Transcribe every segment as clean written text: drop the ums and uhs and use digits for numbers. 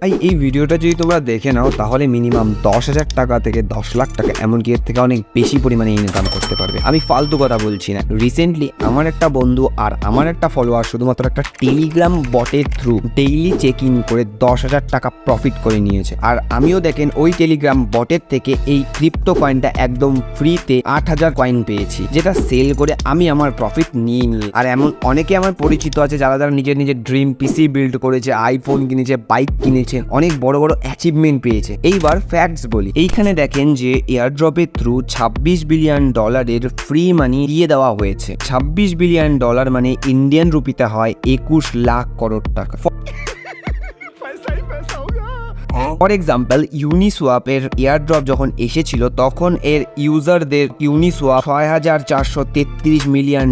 ভাই এই ভিডিওটা যদি তোমরা দেখে নাও তাহলে মিনিমাম 10,000 টাকা থেকে 10 লাখ টাকা এমনকি এর থেকে অনেক বেশি পরিমাণে ইনকাম করতে পারবে। আমি ফালতু কথা বলছি না। রিসেন্টলি আমার একটা বন্ধু আর আমার একটা ফলোয়ার শুধুমাত্র একটা টেলিগ্রাম বটের থ্রু ডেইলি চেক ইন করে 10,000 টাকা প্রফিট করে নিয়েছে। আর আমিও দেখেন ওই টেলিগ্রাম বটের থেকে এই ক্রিপ্টো কয়েনটা একদম ফ্রিতে 8,000 কয়েন পেয়েছি, যেটা সেল করে আমি আমার প্রফিট নিয়ে নিই। আর এমন অনেকে আমার পরিচিত আছে যারা নিজের ড্রিম পিসি বিল্ড করেছে, আইফোন কিনেছে, বাইক কিনেছে, অনেক বড় বড় অ্যাচিভমেন্ট পেয়েছে। এইবার ফ্যাক্টস বলি, এইখানে দেখেন যে এয়ারড্রপের থ্রু $26 বিলিয়ন ফ্রি মানি দিয়ে দেওয়া হয়েছে। $26 বিলিয়ন মানে ইন্ডিয়ান রুপিতে হয় 21 লাখ করোড় টাকা। ফর এক্সাম্পল ইউনিসোয়াপের এয়ারড্রপ যখন এসেছিল তখন এর ইউজারদের ইউনিসোয়াপ $6,433 মিলিয়ন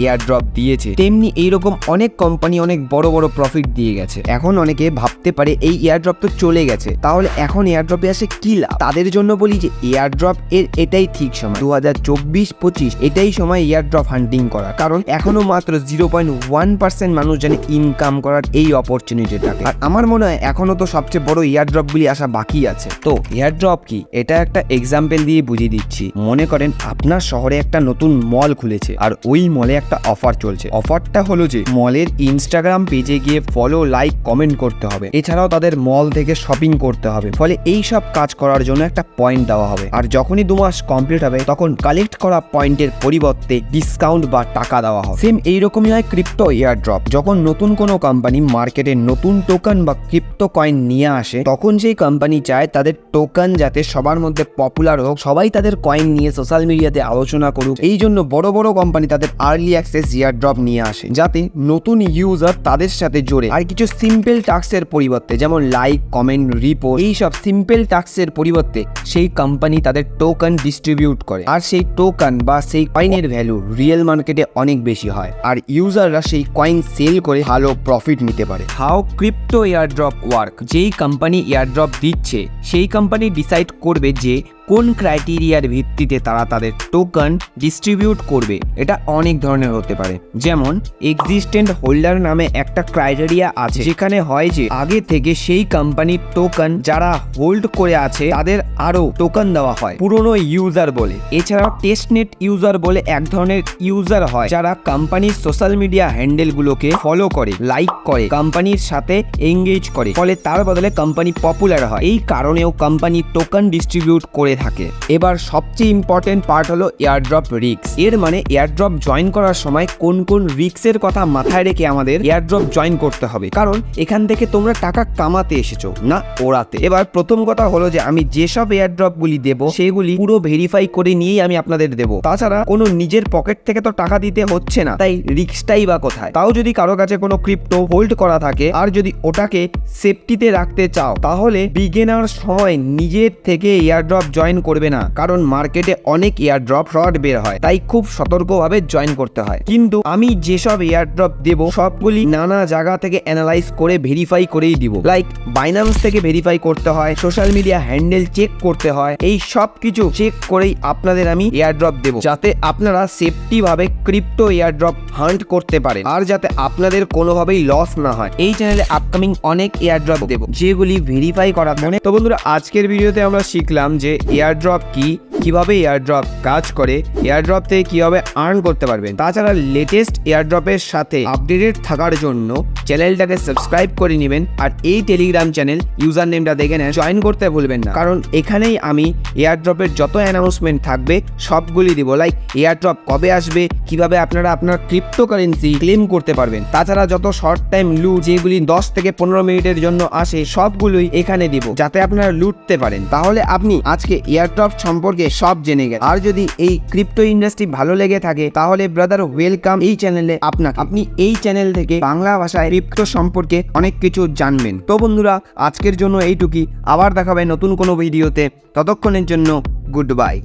এয়ারড্রপ দিয়েছে। তেমনি এইরকম অনেক কোম্পানি অনেক বড় বড় প্রফিট দিয়ে গেছে। এখন অনেকে ভাবতে পারে এই এয়ারড্রপ তো চলে গেছে, তাহলে এখন এয়ারড্রপে আসে কি লাভ? তাদের জন্য বলি যে এয়ারড্রপ এর এটাই ঠিক সময়, 2024-25 এটাই সময় এয়ারড্রপ হান্টিং করার। কারণ এখনো মাত্র 0.1% মানুষ জানে ইনকাম করার এই অপরচুনিটিটাকে। আর আমার মনে হয় এখনো তো সবচেয়ে বড় এয়ারড্রপগুলি আসা বাকি আছে। তো এয়ারড্রপ কি, এটা একটা এক্সাম্পল দিয়ে বুঝিয়ে দিচ্ছি। মনে করেন আপনার শহরে একটা নতুন মল খুলেছে আর ওই মলে একটা অফার চলছে। অফারটা হলো যে মলের ইনস্টাগ্রাম পেজে গিয়ে ফলো, লাইক, কমেন্ট করতে হবে। এছাড়াও তাদের মল থেকে শপিং করতে হবে। ফলে এই সব কাজ করার জন্য একটা পয়েন্ট দেওয়া হবে। আর যখনই 2 মাস কমপ্লিট হবে তখন কালেক্ট করা পয়েন্টের পরিবর্তে ডিসকাউন্ট বা টাকা দেওয়া হবে। সেম এইরকমই হয় ক্রিপ্টো এয়ারড্রপ। যখন নতুন কোনো কোম্পানি মার্কেটে নতুন টোকেন বা ক্রিপ্টো কয়েন নিয়ে আসে তখন সেই কোম্পানি চায় তাদের টোকেন যাতে সবার মধ্যে পপুলার হোক, সবাই তাদের কয়েন নিয়ে সোশ্যাল মিডিয়াতে আলোচনা করুক। এই জন্য বড় বড় কোম্পানি তাদের আর্লি অ্যাক্সেস এয়ারড্রপ নিয়ে আসে যাতে নতুন ইউজার তাদের সাথে জোড়ে। আর কিছু সিম্পল টাস্কের পরিবর্তে যেমন লাইক, কমেন্ট, রিপোস্ট, এই সব সিম্পল টাস্কের পরিবর্তে সেই কোম্পানি তাদের টোকেন ডিস্ট্রিবিউট করে। আর সেই টোকেন বা সেই কয়েনের ভ্যালু রিয়েল মার্কেটে অনেক বেশি হয় আর ইউজাররা সেই কয়েন সেল করে ভালো প্রফিট নিতে পারে। হাউ ক্রিপ্টো এয়ারড্রপ ওয়ার্ক, যেই কোম্পানি এয়ারড্রপ দিচ্ছে সেই কোম্পানি ডিসাইড করবে যে কোন ক্রাইটেরিয়ার ভিত্তিতে তারা তাদের টোকেন ডিস্ট্রিবিউট করবে। এটা অনেক ধরনের হতে পারে, যেমন এক্সিস্টেন্ট হোল্ডার নামে একটা ক্রাইটেরিয়া আছে, যেখানে হয় যে আগে থেকে সেই কোম্পানির টোকেন যারা হোল্ড করে আছে তাদের আরো টোকেন দেওয়া হয় পুরনো ইউজার বলে। এছাড়াও টেস্টনেট ইউজার বলে এক ধরনের ইউজার হয় যারা কোম্পানির সোশ্যাল মিডিয়া হ্যান্ডেলগুলোকে ফলো করে, লাইক করে, কোম্পানির সাথে এঙ্গেজ করে, ফলে তার বদলে কোম্পানি পপুলার হয়। এই কারণেও কোম্পানি টোকেন ডিস্ট্রিবিউট করে থাকে। এবার সবচেয়ে ইম্পর্টেন্ট পার্ট হলো এয়ারড্রপ রিস্ক। এর মানে এয়ারড্রপ জয়েন করার সময় কোন কোন রিস্কের কথা মাথায় রেখে আমাদের এয়ারড্রপ জয়েন করতে হবে, কারণ এখান থেকে তোমরা টাকা কামাতে এসেছো না ওড়াতে। এবার প্রথম কথা হলো যে আমি যেসব এয়ারড্রপ গুলি দেবো সেগুলি পুরো ভেরিফাই করে নিয়েই আমি আপনাদের দেবো। তাছাড়া কোনো নিজের পকেট থেকে তো টাকা দিতে হচ্ছে না, তাই রিস্কটাই বা কোথায়? তাও যদি কারো কাছে কোনো ক্রিপ্টো হোল্ড করা থাকে আর যদি ওটাকে সেফটিতে রাখতে চাও তাহলে বিগিনার সময় নিজের থেকে এয়ারড্রপ জয়েন করবে না, কারণ মার্কেটে অনেক এয়ারড্রপ ফ্রড বের হয়, তাই খুব সতর্কভাবে জয়েন করতে হয়। কিন্তু আমি যেসব এয়ারড্রপ দেব সবগুলি নানা জায়গা থেকে অ্যানালাইজ করে ভেরিফাই করেই দিব। লাইক বাইন্যান্স থেকে ভেরিফাই করতে হয়, সোশ্যাল মিডিয়া হ্যান্ডেল চেক করতে হয়, এই সব কিছু চেক করেই আপনাদের আমি এয়ারড্রপ দেব, যাতে আপনারা সেফটি ভাবে ক্রিপ্টো এয়ারড্রপ হান্ট করতে পারেন আর যাতে আপনাদের কোনোভাবেই লস না হয়। এই চ্যানেলে আপকামিং অনেক এয়ারড্রপ দেব যেগুলি ভেরিফাই করা মনে। তো বন্ধুরা, আজকের ভিডিওতে আমরা শিখলাম যে এয়ারড্রপ কি, কিভাবে এয়ারড্রপ কাজ করে, এয়ারড্রপ থেকে কিভাবে আর্ন করতে পারবেন। তাছাড়া লেটেস্ট এয়ারড্রপের সাথে আপডেটেড থাকার জন্য চ্যানেলটাকে সাবস্ক্রাইব করে নেবেন আর এই টেলিগ্রাম চ্যানেল ইউজার নেমটা দেখে নেন, জয়েন করতে ভুলবেন না, কারণ এখানেই আমি এয়ারড্রপের যত অ্যানাউন্সমেন্ট থাকবে সবগুলি দিব। লাইক এয়ারড্রপ কবে আসবে, কিভাবে আপনারা আপনার ক্রিপ্টোকারেন্সি ক্লেম করতে পারবেন, তাছাড়া যত শর্ট টাইম লুট যেগুলি 10 থেকে 15 মিনিটের জন্য আসে সবগুলোই এখানে দিব, যাতে আপনারা লুটতে পারেন। তাহলে আপনি আজকে এয়ারড্রপ সম্পর্কে সব জেনে গেছেন। আর যদি এই ক্রিপ্টো ইন্ডাস্ট্রি ভালো লেগে থাকে তাহলে ব্রাদার ওয়েলকাম এই চ্যানেলে আপনাকে। আপনি এই চ্যানেল থেকে বাংলা ভাষায় ক্রিপ্টো সম্পর্কে অনেক কিছু জানবেন। তো বন্ধুরা, আজকের জন্য এইটুকুই। আবার দেখাবে নতুন কোনো ভিডিওতে, ততক্ষণের জন্য গুড বাই।